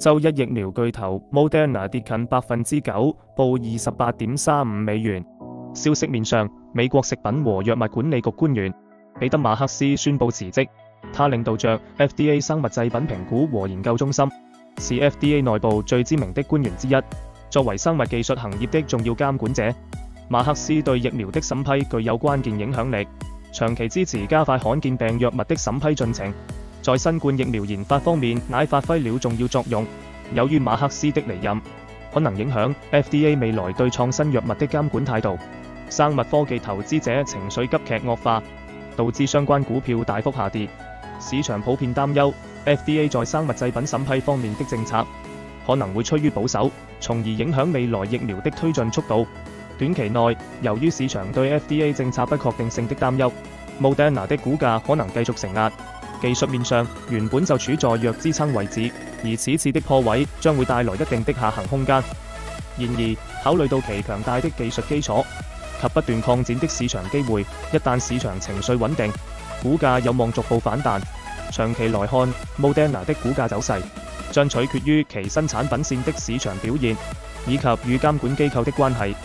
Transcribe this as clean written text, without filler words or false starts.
周一疫苗巨頭 Moderna 跌近9%，報28.35美元。消息面上，美國食品和藥物管理局官員彼得馬克斯宣布辭職，他領導着 FDA 生物製品評估和研究中心，是 FDA 內部最知名的官員之一。作為生物技術行業的重要監管者，馬克斯對疫苗的審批具有關鍵影響力，長期支持加快罕見病藥物的審批進程，在新冠疫苗研發方面乃發揮了重要作用。由於馬克斯的離任，可能影響 FDA 未來對創新藥物的監管態度，生物科技投資者情緒急劇惡化，導致相關股票大幅下跌。市場普遍擔憂 FDA 在生物製品審批方面的政策可能會趨於保守，從而影響未來疫苗的推進速度。短期內，由於市場對 FDA 政策不確定性的擔憂， Moderna 的股價可能繼續承壓。技術面上，原本就處在弱支撐位置，而此次的破位將會帶來一定的下行空間。然而，考慮到其強大的技術基礎及不斷擴展的市場機會，一旦市場情緒穩定，股價有望逐步反彈。長期來看， Moderna 的股價走勢將取決於其新產品線的市場表現，以及與監管機構的關係。